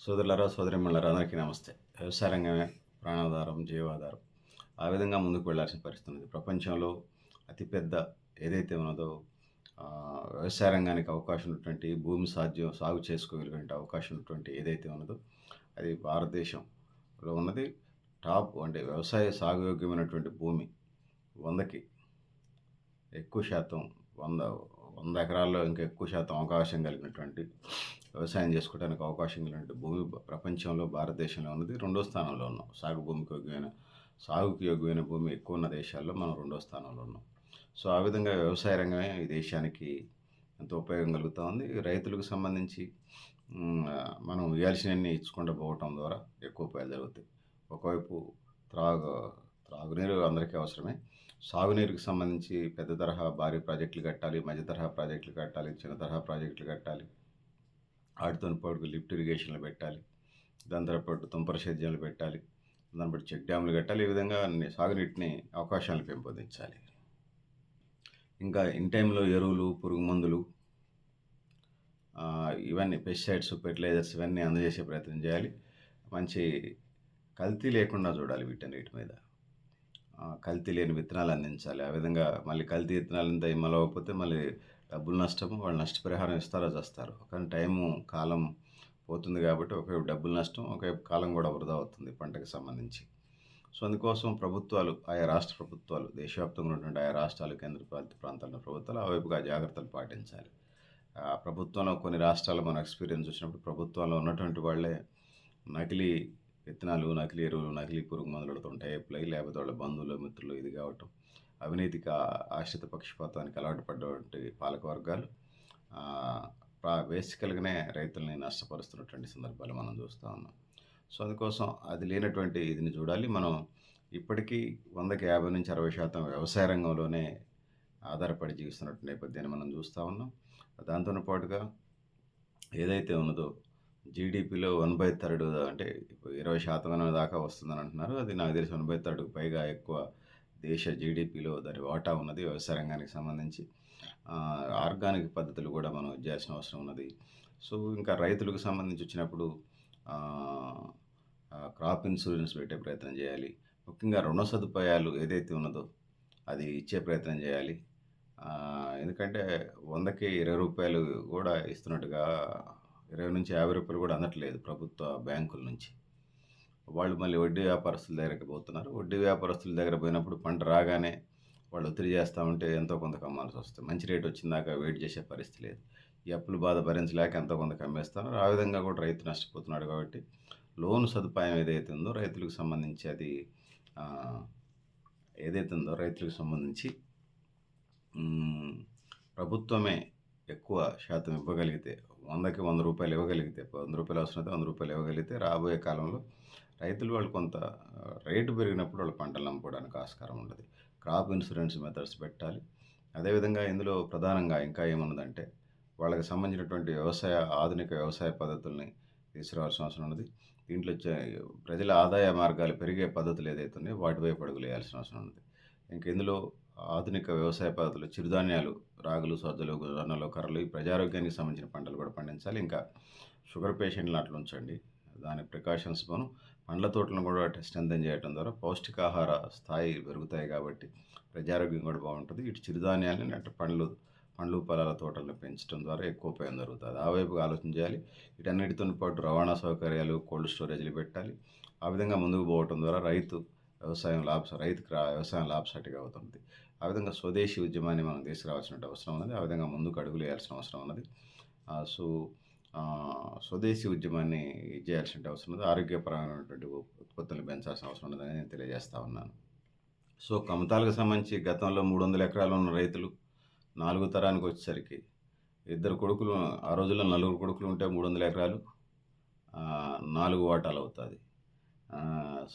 సోదరులారా, సోదరీమణులారా అందరికీ నమస్తే. వ్యవసాయ రంగమే ప్రాణాధారం, జీవాధారం. ఆ విధంగా ముందుకు వెళ్ళాల్సిన పరిస్థితి ఉంది. ప్రపంచంలో అతిపెద్ద ఏదైతే ఉన్నదో వ్యవసాయ రంగానికి అవకాశం ఉన్నటువంటి భూమి సాగు చేసుకోగలిగినటువంటి అవకాశం ఉన్నటువంటి ఏదైతే ఉన్నదో అది భారతదేశంలో ఉన్నది. టాప్ అంటే వ్యవసాయ సాగుయోగ్యమైనటువంటి భూమి 100కి ఎక్కువ శాతం 100 ఎకరాల్లో ఇంకా ఎక్కువ శాతం అవకాశం కలిగినటువంటి వ్యవసాయం చేసుకోవడానికి అవకాశం కలిగినటువంటి భూమి ప్రపంచంలో భారతదేశంలో ఉన్నది. రెండో స్థానంలో ఉన్నాం. సాగుకి యోగ్యమైన భూమి ఎక్కువ ఉన్న దేశాల్లో మనం రెండో స్థానంలో ఉన్నాం. సో ఆ విధంగా వ్యవసాయ రంగమే ఈ దేశానికి ఎంతో ఉపయోగం కలుగుతూ ఉంది. రైతులకు సంబంధించి మనం ఇవ్వాల్సినవన్నీ ఇచ్చుకుంటూ పోవటం ద్వారా ఎక్కువ ఉపయోగాలు జరుగుతాయి. ఒకవైపు త్రాగునీరు అందరికీ అవసరమే. సాగునీరుకి సంబంధించి పెద్ద తరహా భారీ ప్రాజెక్టులు కట్టాలి, మధ్య తరహా ప్రాజెక్టులు కట్టాలి, చిన్న తరహా ప్రాజెక్టులు కట్టాలి. వాటితో పాటు లిఫ్ట్ ఇరిగేషన్లు పెట్టాలి, దాంతో పాటు తుంపర సేద్యాలు పెట్టాలి, దాన్ని బట్టి చెక్ డ్యాములు కట్టాలి. ఈ విధంగా సాగునీటిని అవకాశాలను పెంపొందించాలి. ఇంకా ఇన్ టైంలో ఎరువులు, పురుగు మందులు, ఇవన్నీ పెస్టిసైడ్స్, ఫెర్టిలైజర్స్ ఇవన్నీ అందజేసే ప్రయత్నం చేయాలి. మంచి కల్తీ లేకుండా చూడాలి. వీటన్నిటి మీద కల్తీ లేని విత్తనాలు అందించాలి. ఆ విధంగా మళ్ళీ కల్తీ విత్తనాలు ఇంత ఇమ్మలవకపోతే మళ్ళీ డబ్బులు నష్టము, వాళ్ళు నష్టపరిహారం ఇస్తారో చేస్తారు. కానీ కాలం పోతుంది కాబట్టి ఒకవైపు డబ్బులు నష్టం, ఒకవైపు కాలం కూడా వృధా అవుతుంది పంటకు సంబంధించి. సో అందుకోసం ఆయా రాష్ట్ర ప్రభుత్వాలు, దేశవ్యాప్తంగా ఉన్నటువంటి ఆయా రాష్ట్రాలు, కేంద్రపాలిత ప్రాంతాల ప్రభుత్వాలు ఆ వైపుగా జాగ్రత్తలు పాటించాలి. ప్రభుత్వంలో కొన్ని రాష్ట్రాలు మన ఎక్స్పీరియన్స్ వచ్చినప్పుడు ప్రభుత్వంలో ఉన్నటువంటి వాళ్ళే నకిలీ విత్తనాలు, నకిలీ ఎరువులు, నకిలీ పురుగు మందులతో టైప్లై, లేకపోతే వాళ్ళ బంధువులు, మిత్రులు ఇది కావటం, అవినీతికి ఆశ్రిత పక్షపాతానికి అలవాటు పడ్డటువంటి పాలక వర్గాలు బేసికల్గానే రైతుల్ని నష్టపరుస్తున్నటువంటి సందర్భాలు మనం చూస్తూ ఉన్నాం. సో అందుకోసం అది లేనటువంటి ఇదిని చూడాలి. మనం ఇప్పటికీ 100కి 50-60% వ్యవసాయ రంగంలోనే ఆధారపడి జీవిస్తున్నటువంటి నేపథ్యాన్ని మనం చూస్తూ ఉన్నాం. దాంతో పాటుగా ఏదైతే ఉన్నదో జీడిపిలో 1/3 అంటే 20% దాకా వస్తుందని అంటున్నారు. అది నాకు తెలిసి 1/3కు పైగా ఎక్కువ దేశ జీడిపిలో దాని వాటా ఉన్నది వ్యవసాయ రంగానికి సంబంధించి. ఆర్గానిక్ పద్ధతులు కూడా మనం చేయాల్సిన అవసరం ఉన్నది. సో ఇంకా రైతులకు సంబంధించి వచ్చినప్పుడు క్రాప్ ఇన్సూరెన్స్ పెట్టే ప్రయత్నం చేయాలి. ముఖ్యంగా రుణ సదుపాయాలు ఏదైతే ఉన్నదో అది ఇచ్చే ప్రయత్నం చేయాలి. ఎందుకంటే 100కి రూ. 20 కూడా ఇస్తున్నట్టుగా, 20-50 రూపాయలు కూడా అందట్లేదు ప్రభుత్వ బ్యాంకుల నుంచి. వాళ్ళు మళ్ళీ వడ్డీ వ్యాపారస్తుల దగ్గరికి పోతున్నారు. వడ్డీ వ్యాపారస్తుల దగ్గర పోయినప్పుడు పంట రాగానే వాళ్ళు ఒత్తిడి చేస్తూ ఉంటే ఎంతో కొంత కమ్మాల్సి వస్తుంది. మంచి రేటు వచ్చిందాకా వెయిట్ చేసే పరిస్థితి లేదు. ఈ అప్పుల బాధ భరించలేక ఎంతో కొంత కమ్మేస్తున్నారు. ఆ విధంగా కూడా రైతు నష్టపోతున్నాడు. కాబట్టి లోన్ సదుపాయం ఏదైతే ఉందో రైతులకు సంబంధించి ప్రభుత్వమే ఎక్కువ శాతం ఇవ్వగలిగితే, 100కి 100 రూపాయలు ఇవ్వగలిగితే, 100 రూపాయలు అవసరమైతే 100 రూపాయలు ఇవ్వగలిగితే రాబోయే కాలంలో రైతులు వాళ్ళు కొంత రేటు పెరిగినప్పుడు వాళ్ళ పంటలు అమ్ముకోవడానికి ఆస్కారం ఉండదు. క్రాప్ ఇన్సూరెన్స్ మెథడ్స్ పెట్టాలి. అదేవిధంగా ఇందులో ప్రధానంగా ఇంకా ఏమున్నదంటే వాళ్ళకి సంబంధించినటువంటి ఆధునిక వ్యవసాయ పద్ధతుల్ని తీసుకురావాల్సిన అవసరం ఉన్నది. దీంట్లో ప్రజల ఆదాయ మార్గాలు పెరిగే పద్ధతులు ఏదైతే ఉన్నాయో వాటి వైపు అడుగులు వేయాల్సిన అవసరం ఉన్నది. ఇందులో ఆధునిక వ్యవసాయ పద్ధతులు చిరుధాన్యాలు, రాగులు, సజ్జలు, జొన్నలు, కర్రలు, ఈ ప్రజారోగ్యానికి సంబంధించిన పంటలు కూడా పండించాలి. ఇంకా షుగర్ పేషెంట్లు అట్లా ఉంచండి. దాని ప్రికాషన్స్ మనం పండ్ల తోటలను కూడా స్ట్రెంథెన్ చేయడం ద్వారా పౌష్టికాహార స్థాయి పెరుగుతాయి. కాబట్టి ప్రజారోగ్యం కూడా బాగుంటుంది. ఇటు చిరుధాన్యాలని అటు పండ్లు పొలాల తోటలను పెంచడం ద్వారా ఎక్కువ ఉపయోగం జరుగుతుంది. ఆ వైపుగా ఆలోచన చేయాలి. వీటన్నిటితో పాటు రవాణా సౌకర్యాలు, కోల్డ్ స్టోరేజ్లు పెట్టాలి. ఆ విధంగా ముందుకు పోవటం ద్వారా వ్యవసాయం లాభసాటిగా అవుతుంది. ఆ విధంగా స్వదేశీ ఉద్యమాన్ని మనం తీసుకురావాల్సిన అవసరం ఉన్నది. ఆ విధంగా ముందుకు అడుగులు వేయాల్సిన అవసరం ఉన్నది. స్వదేశీ ఉద్యమాన్ని చేయాల్సిన అవసరం ఉన్నది. ఆరోగ్యపరమైనటువంటి ఉత్పత్తులను పెంచాల్సిన అవసరం ఉన్నదని నేను తెలియజేస్తా ఉన్నాను. సో కమతాలకు సంబంధించి గతంలో 300 ఎకరాలు ఉన్న రైతులు 4 తరానికి వచ్చేసరికి 2 కొడుకులు, ఆ రోజుల్లో 4 కొడుకులు ఉంటే 300 ఎకరాలు 4 వాటాలు అవుతుంది.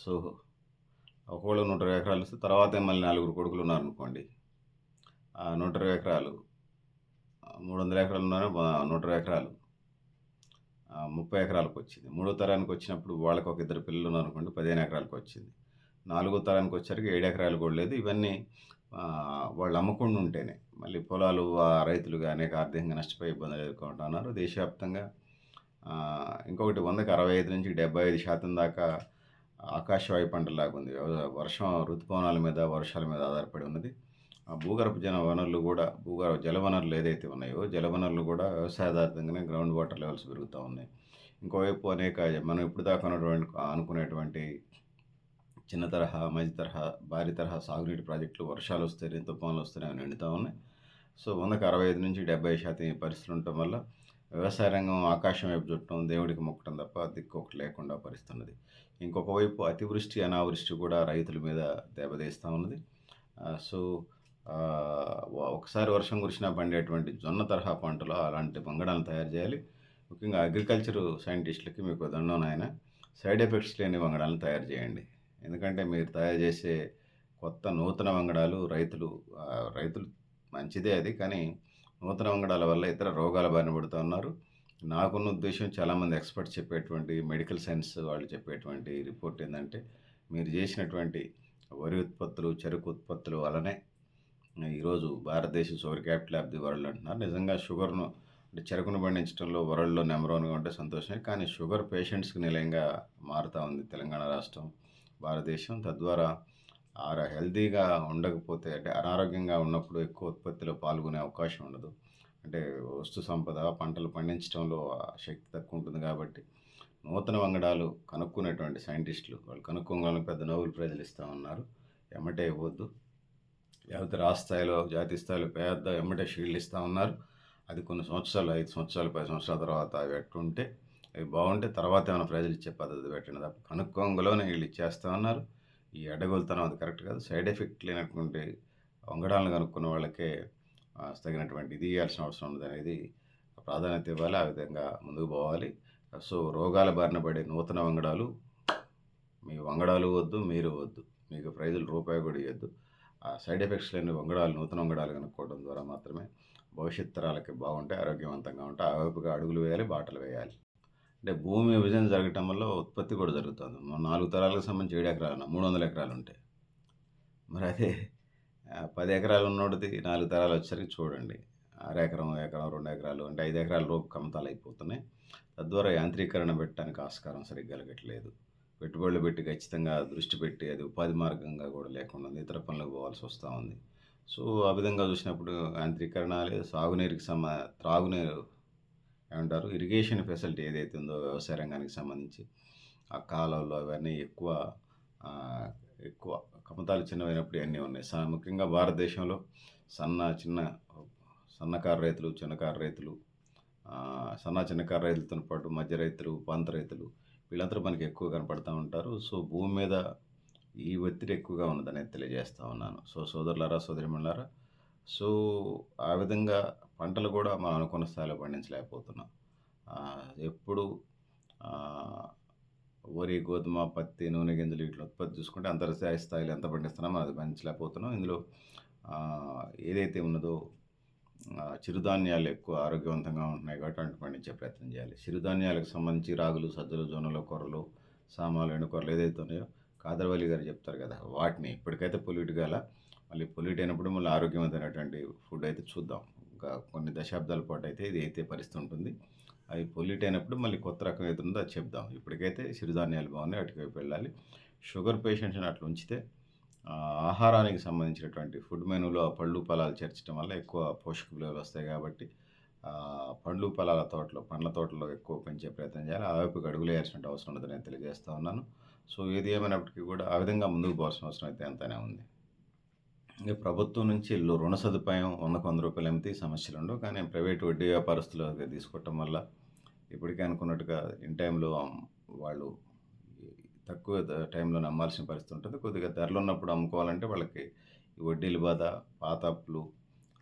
సో ఒకవేళ 120 ఎకరాలు వస్తే తర్వాత మళ్ళీ 4 కొడుకులు ఉన్నారనుకోండి, 120 ఎకరాలు, 300 ఎకరాలు ఉన్నారు, 120 ఎకరాలు 30 ఎకరాలకు వచ్చింది. 3వ తరానికి వచ్చినప్పుడు వాళ్ళకి ఒక 2 పిల్లలు ఉన్నారనుకోండి, 15 ఎకరాలకు వచ్చింది. 4వ తరానికి వచ్చేసరికి 7 ఎకరాలు కూడా లేదు. ఇవన్నీ వాళ్ళు అమ్మకుండా ఉంటేనే మళ్ళీ పొలాలు రైతులుగా అనేక ఆర్థికంగా నష్టపోయి ఇబ్బందులు ఎదుర్కొంటున్నారు. దేశవ్యాప్తంగా ఇంకొకటి 100కి 65-75% దాకా ఆకాశవాయు పంటలాగా ఉంది. వర్షం ఋతుపవనాల మీద, వర్షాల మీద ఆధారపడి ఉన్నది. భూగర్భ వనరులు గూడా జలవనరులు ఏదైతే ఉన్నాయో, జలవనరులు గూడా వ్యవసాయాధారితంగానే గ్రౌండ్ వాటర్ లెవెల్స్ పెరుగుతా ఉన్నాయి. ఇంకోవైపు మనం ఇప్పటిదాకా అనుకునేటువంటి చిన్న తరహా, మధ్య తరహా, భారీ తరహా సాగునీటి ప్రాజెక్టులు వర్షాలొస్తేనే, తుఫాన్లొస్తేనే అవి నిండుతా ఉన్నాయి. సో, 100కి 65-70% ఈ పరిస్థితులు ఉండటం వల్ల వ్యవసాయ రంగం ఆకాశం వైపు చూడటం, దేవుడికి మొక్కటం తప్ప దిక్కొకటి లేకుండా పరిస్థితున్నది. ఇంకొక వైపు అతివృష్టి, అనావృష్టి కూడా రైతుల మీద దెబ్బతీస్తా ఉన్నది. సో, ఒకసారి వర్షం కురిసినా పండేటువంటి జొన్న తరహా పంటలు అలాంటి వంగడాలను తయారు చేయాలి. ముఖ్యంగా అగ్రికల్చర్ సైంటిస్టులకి మీకు దండం నాయన. సైడ్ ఎఫెక్ట్స్ లేని వంగడాలను తయారు చేయండి. ఎందుకంటే మీరు తయారు చేసే కొత్త నూతన వంగడాలు రైతులు మంచిదే అది. కానీ నూతన వంగడాల వల్ల ఇతర రోగాల బారిన పడుతూ ఉన్నారు. నాకున్న ఉద్దేశ్యం చాలామంది ఎక్స్పర్ట్స్ చెప్పేటువంటి మెడికల్ సైన్స్ వాళ్ళు చెప్పేటువంటి రిపోర్ట్ ఏందంటే, మీరు చేసినటువంటి వరి ఉత్పత్తులు, చెరకు ఉత్పత్తులు వల్లనే ఈరోజు భారతదేశం sugar capital of the world అంటున్నారు. నిజంగా అంటే చెరుకును పండించడంలో వరల్డ్‌లో నంబర్ 1గా ఉంటే సంతోషమే. కానీ షుగర్ పేషెంట్స్‌కి నిలయంగా మారుతా ఉంది తెలంగాణ రాష్ట్రం, భారతదేశం. తద్వారా హెల్తీగా ఉండకపోతే, అంటే అనారోగ్యంగా ఉన్నప్పుడు ఎక్కువ ఉత్పత్తిలో పాల్గొనే అవకాశం ఉండదు. అంటే వస్తు సంపద, పంటలు పండించడంలో శక్తి తక్కువ ఉంటుంది కాబట్టి, నూతన వంగడాలు కనుక్కునేటువంటి సైంటిస్టులు వాళ్ళు కనుక్కోగానే పెద్ద నోబెల్ ప్రైజ్‌లు ఇస్తా ఉన్నారు. ఎమ్మటే ఇవ్వొద్దు. లేకపోతే రాష్ట్ర స్థాయిలో, జాతీయ స్థాయిలో ఎమ్మటే షీల్డ్‌లు ఇస్తా ఉన్నారు. అది కొన్ని సంవత్సరాలు, 5 సంవత్సరాలు, 10 సంవత్సరాల తర్వాత అవి ఎట్టుంటే, అవి బాగుంటే తర్వాత ఏమైనా ప్రైజ్‌లు ఇచ్చే పద్ధతి పెట్టండి తప్ప, కనుక్కోంగలోనే వీళ్ళు ఇచ్చేస్తా ఉన్నారు. ఈ అడ్డగోలుతనం అది కరెక్ట్ కాదు. సైడ్ ఎఫెక్ట్ లేనటువంటి వంగడాలను కనుక్కున్న వాళ్ళకే తగినటువంటి ఇది ఇయ్యాల్సిన అవసరం ఉందనేది ప్రాధాన్యత ఇవ్వాలి. ఆ విధంగా ముందుకు పోవాలి. సో, రోగాల బారిన పడే నూతన వంగడాలు, మీ వంగడాలు వద్దు, మీరు వద్దు. మీకు ప్రైజులు రూపాయి కూడా ఇవ్వద్దు. ఆ సైడ్ ఎఫెక్ట్స్ లేని నూతన వంగడాలు కనుక్కోవడం ద్వారా మాత్రమే భవిష్యత్ తరాలకి బాగుంటాయి, ఆరోగ్యవంతంగా ఉంటాయి. ఆ వైపుగా అడుగులు వేయాలి, బాటలు వేయాలి. అంటే భూమి విభజన జరగటం వల్ల ఉత్పత్తి కూడా జరుగుతుంది. 4 తరాలకు సంబంధించి 7 ఎకరాలన్న 300 ఎకరాలు ఉంటాయి. మరి అదే 10 ఎకరాలు ఉన్నోడిది 4 తరాలు వచ్చేసరికి చూడండి. ఎకరం, 2 ఎకరాలు అంటే 5 ఎకరాల లోపు కమతాలు అయిపోతున్నాయి. తద్వారా యాంత్రీకరణ పెట్టడానికి ఆస్కారం సరిగ్గా కలగట్లేదు. పెట్టుబడులు పెట్టి ఖచ్చితంగా దృష్టి పెట్టి అది ఉపాధి మార్గంగా కూడా లేకుండా ఉంది. ఇతర పనులకు పోవాల్సి వస్తూ ఉంది. సో, ఆ విధంగా చూసినప్పుడు యాంత్రీకరణ లేదు, సాగునీరుకి త్రాగునీరు ఏమంటారు, ఇరిగేషన్ ఫెసిలిటీ ఏదైతే ఉందో వ్యవసాయ రంగానికి సంబంధించి, ఆ కాలువలు అవన్నీ ఎక్కువ ఎక్కువ కమతాలు చిన్నవైనప్పుడు ఇవన్నీ ఉన్నాయి. ముఖ్యంగా భారతదేశంలో సన్నకారు రైతులు, చిన్నకారు రైతులు, చిన్నకారు రైతులతో పాటు మధ్య రైతులు, ప్రాంత రైతులు వీళ్ళందరూ మనకి ఎక్కువ కనపడతా ఉంటారు. సో, భూమి మీద ఈ ఒత్తిడి ఎక్కువగా ఉన్నదనేది తెలియజేస్తా ఉన్నాను. సో, సోదరులారా, సోదరీమణులారా, సో, ఆ విధంగా పంటలు కూడా మనం అనుకున్న స్థాయిలో పండించలేకపోతున్నాం. ఎప్పుడు వరి, గోధుమ, పత్తి, నూనె గింజలు వీటిలో ఉత్పత్తి చూసుకుంటే అంతర్జాతీయ స్థాయిలో ఎంత పండిస్తున్నామో అది పండించలేకపోతున్నాం. ఇందులో ఏదైతే ఉన్నదో చిరుధాన్యాలు ఎక్కువ ఆరోగ్యవంతంగా ఉంటున్నాయి కాబట్టి వాటిని పండించే ప్రయత్నం చేయాలి. చిరుధాన్యాలకు సంబంధించి రాగులు, సజ్జలు, జొన్నలు, కొర్రలు, సామాలు, ఎండుకొర్రలు ఏదైతే ఉన్నాయో కాదర్వల్లి గారు చెప్తారు కదా, వాటిని ఇప్పటికైతే పొల్యూట్ కాల, మళ్ళీ పొల్యూట్ అయినప్పుడు మళ్ళీ ఆరోగ్యవంతమైనటువంటి ఫుడ్ అయితే చూద్దాం. ఇంకా కొన్ని దశాబ్దాల పాటు అయితే ఇది అయితే పరిస్థితి ఉంటుంది. అవి పొల్యూట్ అయినప్పుడు మళ్ళీ కొత్త రకం ఏది ఉందో అది చెప్దాం. ఇప్పటికైతే చిరుధాన్యాలు బాగున్నాయి, వాటి వైపు వెళ్ళాలి. షుగర్ పేషెంట్స్ని అట్లా ఉంచితే ఆహారానికి సంబంధించినటువంటి ఫుడ్ మెనూలో పళ్ళు, ఫలాలు చేర్చడం వల్ల ఎక్కువ పోషక విలువలు వస్తాయి కాబట్టి పండ్ల తోటల్లో ఎక్కువ పెంచే ప్రయత్నం చేయాలి. ఆ వైపుకి అడుగులు వేయాల్సిన అవసరం ఉందని నేను తెలియజేస్తా ఉన్నాను. సో, ఏది ఏమైనప్పటికీ కూడా ఆ విధంగా ముందుకు పోవాల్సిన అవసరం అయితే ఎంతైనా ఉంది. ఇక ప్రభుత్వం నుంచి రుణ సదుపాయం 100కు 100 అమ్మితే సమస్యలు ఉండవు. కానీ ప్రైవేట్ వడ్డీ వ్యాపారస్తులు తీసుకోవటం వల్ల ఇప్పటికే అనుకున్నట్టుగా ఇన్ టైంలో వాళ్ళు తక్కువ టైంలో అమ్మాల్సిన పరిస్థితి ఉంటుంది. కొద్దిగా ధరలు ఉన్నప్పుడు అమ్ముకోవాలంటే వాళ్ళకి ఈ వడ్డీల బాధ, పాత అప్పులు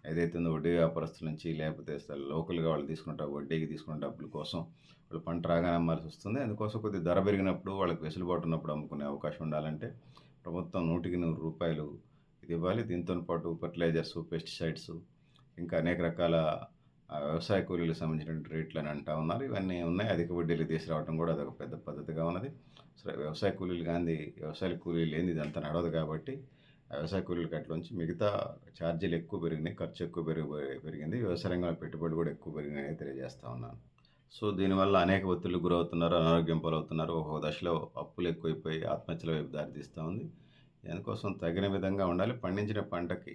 ఏదైతే ఉందో వడ్డీ వ్యాపారస్తుల నుంచి, లేకపోతే లోకల్గా వాళ్ళు వడ్డీకి తీసుకున్న డబ్బుల కోసం వాళ్ళు పంట రాగానే అమ్మాల్సి వస్తుంది. అందుకోసం కొద్దిగా ధర పెరిగినప్పుడు వాళ్ళకి వెసులుబాటు ఉన్నప్పుడు అమ్ముకునే అవకాశం ఉండాలంటే ప్రభుత్వం 100కి 100 ఇది ఇవ్వాలి. దీంతో పాటు ఫర్టిలైజర్స్, పెస్టిసైడ్స్, ఇంకా అనేక రకాల వ్యవసాయ కూలీలకు సంబంధించినటువంటి రేట్లు అని అంటా ఉన్నారు. ఇవన్నీ ఉన్నాయి. అధిక వడ్డీలు తీసుకురావడం కూడా అదొక పెద్ద పద్ధతిగా ఉన్నది. సరే, వ్యవసాయ కూలీలు లేనిది ఇదంతా నడవదు కాబట్టి వ్యవసాయ కూలీలకి అట్లోంచి మిగతా ఛార్జీలు ఎక్కువ పెరిగినాయి, ఖర్చు ఎక్కువ పెరిగింది. వ్యవసాయ రంగంలో పెట్టుబడులు కూడా ఎక్కువ పెరిగినాయని తెలియజేస్తా ఉన్నాను. సో, దీనివల్ల అనేక ఒత్తిళ్ళకి గురవుతున్నారు. అనారోగ్యం పాలవుతున్నారు. ఒక్కో దశలో అప్పులు ఎక్కువైపోయి ఆత్మహత్యల వైపు దారితీస్తా ఉంది. దానికోసం తగిన విధంగా ఉండాలి. పండించిన పంటకి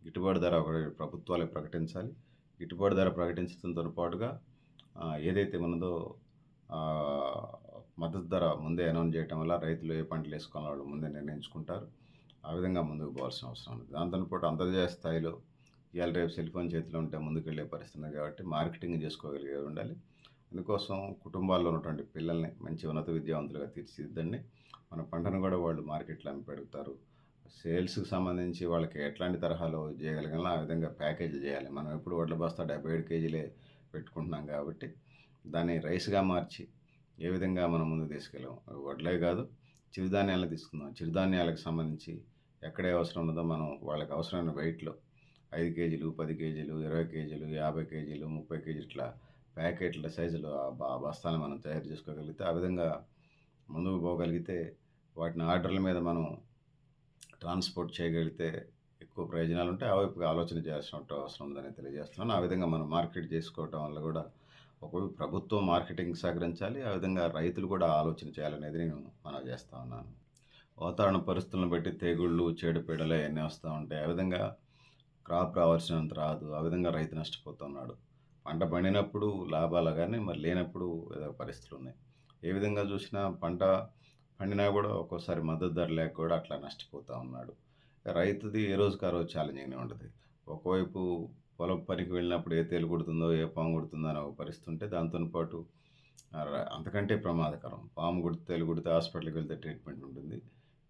గిట్టుబాటు ధర ఒకటి ప్రభుత్వాలే ప్రకటించాలి. గిట్టుబాటు ధర ప్రకటించడంతో పాటుగా ఏదైతే ఉన్నదో ఆహ్, మద్దతు ధర ముందే అనౌన్స్ చేయటం వల్ల రైతులు ఏ పంటలు ఏసుకోవాలో వాళ్ళు ముందే నిర్ణయించుకుంటారు. ఆ విధంగా ముందుకు పోవాల్సిన అవసరం ఉంది. దాంతోని పాటు అంతర్జాతీయ స్థాయిలో ఇయాల రేపు సెల్ ఫోన్ చేతిలో ఉంటే ముందుకెళ్ళే పరిస్థితి ఉంది కాబట్టి మార్కెటింగ్ చేసుకోగలిగేవి ఉండాలి. అందుకోసం కుటుంబాల్లో ఉన్నటువంటి పిల్లల్ని మంచి ఉన్నత విద్యావంతులుగా తీర్చిదిద్దండి. మన పంటను కూడా వాళ్ళు మార్కెట్‌లో అమ్మి పెడుగుతారు. సేల్స్‌కి సంబంధించి వాళ్ళకి ఎట్లాంటి తరహాలో చేయగలిగానో ఆ విధంగా ప్యాకేజీలు చేయాలి. మనం ఎప్పుడు వడ్ల బస్తా 77 కేజీలే పెట్టుకుంటున్నాం కాబట్టి, దాన్ని రైస్‌గా మార్చి ఏ విధంగా మనం ముందుకు తీసుకెళ్ళాం. వడ్లే కాదు, చిరుధాన్యాలను తీసుకుందాం. చిరుధాన్యాలకు సంబంధించి ఎక్కడ ఏ అవసరం ఉన్నదో మనం వాళ్ళకి అవసరమైన వెయిట్‌లో 5 కేజీలు, 10 కేజీలు, 20 కేజీలు, 50 కేజీలు, 30 కేజీలు ఇట్లా ప్యాకెట్ల సైజులో బస్తాలను మనం తయారు చేసుకోగలిగితే, ఆ విధంగా ముందుకు పోగలిగితే వాటిని ఆర్డర్‌ల మీద మనం ట్రాన్స్‌పోర్ట్ చేయగలిగితే ఎక్కువ ప్రయోజనాలుంటాయి. ఆ వైపుగా ఆలోచన చేయాల్సినటువంటి అవసరం ఉందని తెలియజేస్తున్నాను. ఆ విధంగా మనం మార్కెట్ చేసుకోవటం వల్ల గూడా ఒకవైపు ప్రభుత్వం మార్కెటింగ్‌కి సహకరించాలి. ఆ విధంగా రైతులు కూడా ఆలోచన చేయాలనేది నేను మనవి చేస్తా ఉన్నాను. వాతావరణ పరిస్థితులను బట్టి తెగుళ్ళు, చీడపీడలు అయన్నీ వస్తా ఉంటాయి. ఆ విధంగా క్రాప్ రావాల్సినంత రాదు. ఆ విధంగా రైతు నష్టపోతున్నాడు. పంట పండినప్పుడు లాభాలు గానీ, మరి లేనప్పుడు ఏదో పరిస్థితులున్నాయి. ఏ విధంగా చూసినా పంట పండినా గూడా ఒక్కోసారి మద్దతు ధర లేక కూడా అట్లా నష్టపోతా ఉన్నాడు. రైతుది ఏ రోజుకి ఆ రోజు ఛాలెంజింగ్‌నే ఉంటది. ఒకవైపు పొలం పనికి వెళ్ళినప్పుడు ఏ తేలు కుడుతుందో, ఏ పాము కుడుతుందో అనే ఒక పరిస్థితి ఉంటే, దాంతోని పాటు అంతకంటే ప్రమాదకరం. పాము కుడితే, తేలు కుడితే హాస్పిటల్‌కి వెళ్తే ట్రీట్మెంట్ ఉంటుంది.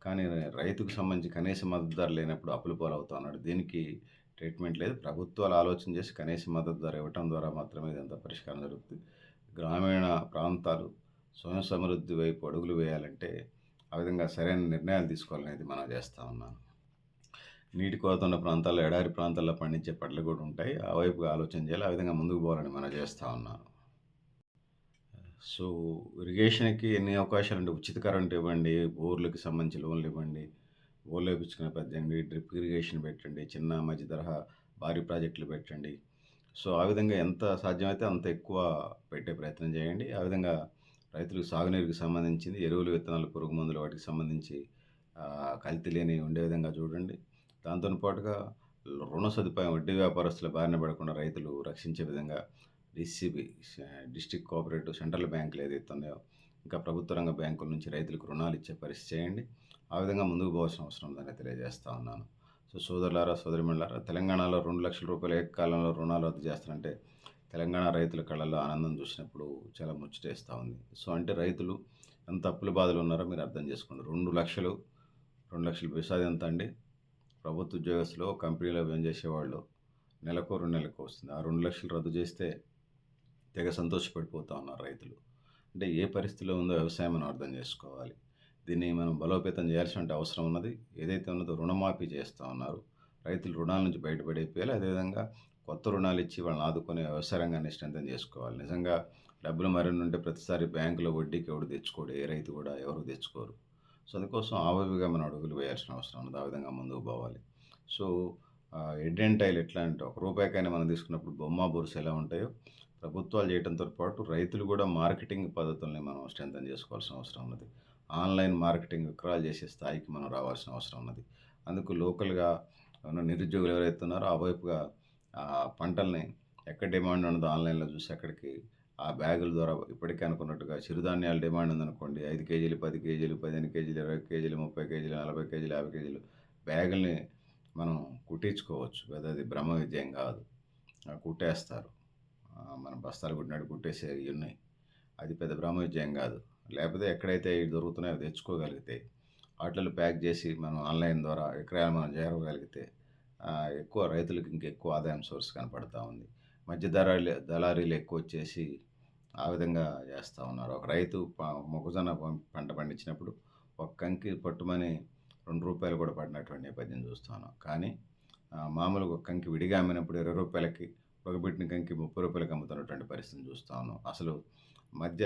కానీ రైతుకు సంబంధించి కనీస మద్దతు ధర లేనప్పుడు అప్పుల పాలవుతా ఉన్నాడు. దీనికి ట్రీట్మెంట్ లేదు. ప్రభుత్వాలు ఆలోచన చేసి కనీస మద్దతు ధర ఇవ్వటం ద్వారా మాత్రమే ఇదంతా పరిష్కారం జరుగుతుంది. గ్రామీణ ప్రాంతాలు స్వయం సమృద్ధి వైపు అడుగులు వేయాలంటే, ఆ విధంగా సరైన నిర్ణయాలు తీసుకోవాలనేది మనవి చేస్తా ఉన్నాను. నీటి కొరత ఉన్న ప్రాంతాల్లో, ఎడారి ప్రాంతాల్లో పండించే పంటలు కూడా ఉంటాయి. ఆ వైపుగా ఆలోచన చేయాలి. ఆ విధంగా ముందుకు పోవాలని మనవి చేస్తా ఉన్నాను. సో, ఇరిగేషన్‌కి ఎన్ని అవకాశాలుంటే ఉచిత కరెంట్ ఇవ్వండి, బోర్‌లకి సంబంధించి లోన్‌లు ఇవ్వండి, బోర్‌లు ఏపించుకునే పెద్దండి, డ్రిప్ ఇరిగేషన్ పెట్టండి, చిన్న, మధ్య తరహా భారీ ప్రాజెక్టులు పెట్టండి. సో, ఆ విధంగా ఎంత సాధ్యమైతే అంత ఎక్కువ పెట్టే ప్రయత్నం చేయండి. ఆ విధంగా రైతులకు సాగునీరుకి సంబంధించింది ఎరువులు, విత్తనాలు, పురుగు మందులు వాటికి సంబంధించి కల్తీ లేనివి ఉండే విధంగా చూడండి. దాంతోని పాటుగా రుణ సదుపాయం వడ్డీ వ్యాపారస్తుల బారిన పడకుండా రైతులు రక్షించే విధంగా డీసీబీ డిస్ట్రిక్ట్ కోఆపరేటివ్ సెంట్రల్ బ్యాంకులు ఏదైతే ఉన్నాయో, ఇంకా ప్రభుత్వ రంగ బ్యాంకుల నుంచి రైతులకు రుణాలు ఇచ్చే పరిస్థితి చేయండి. ఆ విధంగా ముందుకు పోవాల్సిన అవసరం ఉందని తెలియజేస్తా ఉన్నాను. సో, సోదరులారా, సోదరీమణులారా, తెలంగాణలో రూ. 2,00,000 ఏకకాలంలో రుణాలు రద్దు చేస్తారంటే, తెలంగాణ రైతుల కళ్ళల్లో ఆనందం చూసినప్పుడు చాలా ముచ్చటేస్తా ఉంది. సో, అంటే రైతులు ఎంత అప్పుల బాధలో ఉన్నారో మీరు అర్థం చేసుకోండి. 2,00,000 2,00,000 బేసాది ఎంత అండి? ప్రభుత్వ ఉద్యోగస్తులు కంపెనీలో పనిచేసేవాళ్ళు నెలకో, 2 నెలలకో వస్తుంది. ఆ 2,00,000 రద్దు చేస్తే తెగ సంతోషపడిపోతా ఉన్నారు రైతులు. అంటే ఏ పరిస్థితిలో ఉందో వ్యవసాయం మనం అర్థం చేసుకోవాలి. దీన్ని మనం బలోపేతం చేయాల్సినటువంటి అవసరం ఉన్నది. ఏదైతే ఉన్నదో రుణమాఫీ చేస్తా ఉన్నారు. రైతులు రుణాల నుంచి బయటపడైపోయాలి. అదేవిధంగా కొత్త రుణాలు ఇచ్చి వాళ్ళని ఆదుకునే వ్యవసాయ రంగాన్ని స్ట్రెంథెన్ చేసుకోవాలి. నిజంగా డబ్బులు మరిన్ని ఉంటే ప్రతిసారి బ్యాంకులో వడ్డీకి ఎవడు తెచ్చుకోడు. ఏ రైతు కూడా ఎవరు తెచ్చుకోరు. సో, అందుకోసం ఆ వైపుగా మనం అడుగులు వేయాల్సిన అవసరం ఉన్నది. ఆ విధంగా ముందుకు పోవాలి. సో, ఎడ్డెంటాయిలు ఎట్లా అంటే ఒక రూపాయికైనా మనం తీసుకున్నప్పుడు బొమ్మ, బొరుసు ఎలా ఉంటాయో ప్రభుత్వాలు చేయటంతో పాటు రైతులు కూడా మార్కెటింగ్ పద్ధతుల్ని మనం స్ట్రెంథెన్ చేసుకోవాల్సిన అవసరం ఉన్నది. ఆన్‌లైన్ మార్కెటింగ్ విక్రయాలు చేసే స్థాయికి మనం రావాల్సిన అవసరం ఉన్నది. అందుకు లోకల్‌గా ఉన్న నిరుద్యోగులు ఎవరైతే ఉన్నారో ఆ వైపుగా పంటల్ని ఎక్కడ డిమాండ్ ఉన్నదో ఆన్‌లైన్‌లో చూసి అక్కడికి ఆ బ్యాగుల ద్వారా ఇప్పటికే అనుకున్నట్టుగా చిరుధాన్యాల డిమాండ్ ఉందనుకోండి 5 కేజీలు, 10 కేజీలు, 15 కేజీలు, 20 కేజీలు, 30 కేజీలు, 40 కేజీలు, 50 కేజీలు బ్యాగుల్ని మనం కుట్టించుకోవచ్చు. అది బ్రహ్మ విద్య ఏం కాదు. కుట్టేస్తారు. మన బస్తాలు కుట్టినట్టు కుట్టేసేయున్నాయి. అది పెద్ద బ్రహ్మ విద్య ఏం కాదు. లేకపోతే ఎక్కడైతే ఇవి దొరుకుతున్నాయో అవి తెచ్చుకోగలిగితే, వాటిల్లో ప్యాక్ చేసి మనం ఆన్‌లైన్ ద్వారా విక్రయాలు మనం జరపగలిగితే ఎక్కువ రైతులకు ఇంకెక్కువ ఆదాయం సోర్స్ కనపడతా ఉంది. మధ్య దళారీలు ఎక్కువొచ్చేసి ఆ విధంగా చేస్తా ఉన్నారు. ఒక రైతు మొక్కజొన్న పంట పండించినప్పుడు ఒక కంకి పట్టుమని రూ. 2 కూడా పడినటువంటి నేపథ్యం చూస్తా ఉన్నాం. కానీ మామూలుగా ఒక కంకి విడిగా అమ్మినప్పుడు రూ. 20కి ఉడకబెట్టిన కంకి రూ. 30కి అమ్ముతున్నటువంటి పరిస్థితిని చూస్తా ఉన్నాం. అసలు మధ్య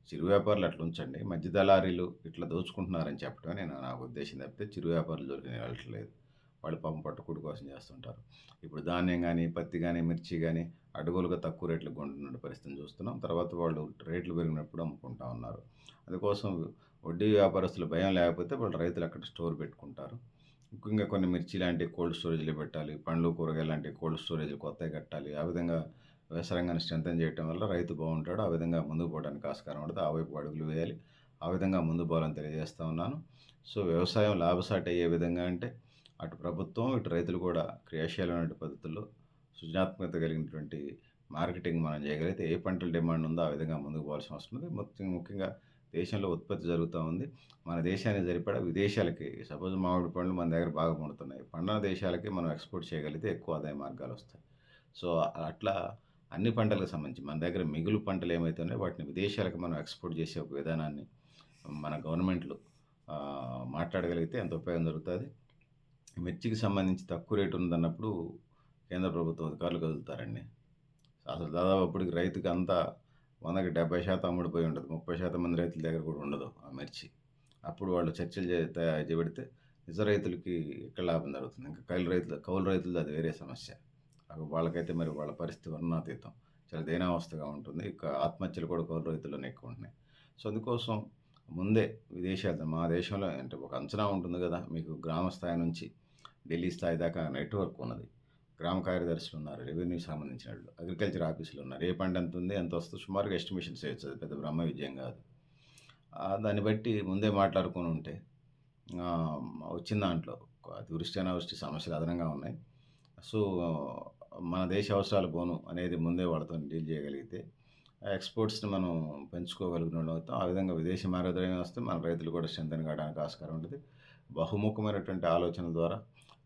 చిరు వ్యాపారులు అట్లుంచండి. మధ్య దళారీలు ఇట్లా దోచుకుంటున్నారని చెప్పడమే నాకు ఉద్దేశం తప్పితే చిరు వ్యాపారుల జోలికి నేను వెళ్ళట్లేదు. వాళ్ళు పాపం పట్టుకూడు కోసం చేస్తుంటారు. ఇప్పుడు ధాన్యం గానీ, పత్తి గానీ, మిర్చి గానీ అడుగులుగా తక్కువ రేట్లకు కొంటున్న పరిస్థితిని చూస్తున్నాం. తర్వాత వాళ్ళు రేట్లు పెరిగినప్పుడు అమ్ముకుంటా ఉన్నారు. అందుకోసం వడ్డీ వ్యాపారస్తులు భయం లేకపోతే వాళ్ళు రైతులు అక్కడ స్టోర్ పెట్టుకుంటారు. ముఖ్యంగా కొన్ని మిర్చి లాంటి కోల్డ్ స్టోరేజ్‌లో పెట్టాలి. పండ్లు, కూరగాయలు లాంటి కోల్డ్ స్టోరేజ్‌లు కొత్తయి కట్టాలి. ఆ విధంగా వ్యవసాయ రంగాన్ని స్ట్రెంథెన్ చేయటం వల్ల రైతు బాగుంటాడు. ఆ విధంగా ముందుకు పోవడానికి ఆస్కారం ఉంటది. ఆ వైపు అడుగులు వేయాలి. ఆ విధంగా ముందుకు పోవాలని తెలియజేస్తా ఉన్నాను. సో, వ్యవసాయం లాభసాటి అయ్యే విధంగా అంటే అటు ప్రభుత్వం, ఇటు రైతులు కూడా క్రియాశీలమైన పద్ధతుల్లో సృజనాత్మకత కలిగినటువంటి మార్కెటింగ్ మనం చేయగలిగితే ఏ పంటల డిమాండ్ ఉందో ఆ విధంగా ముందుకు పోవాల్సిన అవసరం ఉంది. ముఖ్యంగా దేశంలో ఉత్పత్తి జరుగుతా ఉంది. మన దేశానికి సరిపడా విదేశాలకి సపోజ్ మామిడి పండ్లు మన దగ్గర బాగా పండుతున్నాయి. పండని దేశాలకి మనం ఎక్స్‌పోర్ట్ చేయగలిగితే ఎక్కువ ఆదాయ మార్గాలొస్తాయి. సో, అట్లా అన్ని పంటలకు సంబంధించి మన దగ్గర మిగులు పంటలు ఏమైతే ఉన్నాయో వాటిని విదేశాలకు మనం ఎక్స్‌పోర్ట్ చేసే ఒక విధానాన్ని మన గవర్నమెంట్‌లు మాట్లాడగలిగితే ఎంత ఉపయోగం జరుగుతది. మిర్చికి సంబంధించి తక్కువ రేట్ ఉందన్నప్పుడు కేంద్ర ప్రభుత్వ అధికారులు కదులుతారండి. అసలు దాదాపు అప్పటికి రైతుకి అంతా 100కి 70% అమ్ముడుపోయి ఉంటది. 30% మంది రైతుల దగ్గర కూడా ఉండదు ఆ మిర్చి. అప్పుడు వాళ్ళు చర్చలు చేపడితే నిజ రైతులకి ఎక్కడ లాభం జరుగుతుంది. ఇంకా కౌలు రైతులది అది వేరే సమస్య. వాళ్ళకైతే మరి వాళ్ళ పరిస్థితి వర్ణనాతీతం. చాలా దీనావస్థగా ఉంటుంది. ఇక ఆత్మహత్యలు కూడా కౌలు రైతుల్లోనే ఎక్కువ ఉంటున్నాయి. సో, అందుకోసం ముందే మా దేశంలో అంటే ఒక అంచనా ఉంటుంది గదా! మీకు గ్రామ స్థాయి నుంచి ఢిల్లీ స్థాయి దాకా నెట్‌వర్క్ ఉన్నది. గ్రామ కార్యదర్శులున్నారు. రెవెన్యూకి సంబంధించినోళ్ళు. అగ్రికల్చర్ ఆఫీసర్లున్నారు. ఏ పంట ఎంతుంది? ఎంతొస్తది? సుమారుగా ఎస్టిమేషన్స్ ఏయొచ్చు. అది పెద్ద బ్రహ్మ విజయం గాదు. దాన్ని బట్టి ముందే మాట్లాడుకొనుంటే వచ్చిన దాంట్లో అతివృష్టి, అనావృష్టి సమస్యలు అదనంగా ఉన్నాయి. సో, మన దేశ అవసరాలు పోను అనేది ముందే వాళ్ళతోని డీల్ చేయగలిగితే ఎక్స్‌పోర్ట్స్‌ని మనం పెంచుకోగలిగినోళ్ళం అవుతాం. ఆ విధంగా విదేశీ మారద్రవ్యం వస్తే మన రైతులు కూడా స్ట్రెంథెన్ కావడానికి ఆస్కారం ఉంటది. బహుముఖమైనటువంటి ఆలోచనల ద్వారా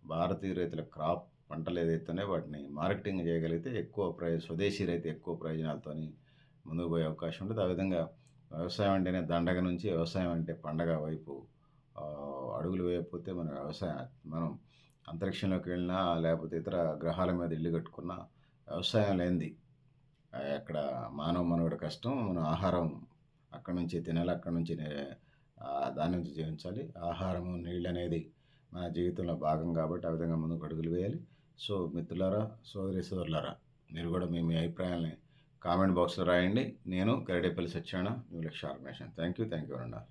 భారతీయ రైతుల క్రాప్ పంటలు ఏదైతే ఉన్నాయో వాటిని మార్కెటింగ్ చేయగలిగితే స్వదేశీ రైతు ఎక్కువ ప్రయోజనాలతోని ముందుకు పోయే అవకాశం ఉంటది. ఆ విధంగా వ్యవసాయం అంటేనే దండగ నుంచి వ్యవసాయం అంటే పండగ వైపు అడుగులు వేయకపోతే మనం అంతరిక్షంలోకి వెళ్ళినా, లేకపోతే ఇతర గ్రహాల మీద ఇల్లు కట్టుకున్నా వ్యవసాయం లేనిది అక్కడ మానవ మనుగడ కష్టం. మనం ఆహారం అక్కడి నుంచే తినాలి. అక్కడి నుంచి దాని నుంచి జీవించాలి. ఆహారము, నీళ్ళనేది మన జీవితంలో భాగం కాబట్టి ఆ విధంగా ముందుకు అడుగులు వేయాలి. సో, మిత్రులారా, సోదరీసోదరులారా, మీరు కూడా మీ అభిప్రాయాల్ని కామెంట్ బాక్స్‌లో రాయండి. నేను Garidepalli Satyanarayana, new Lakshya organisation. Thank you. Thank you one and all.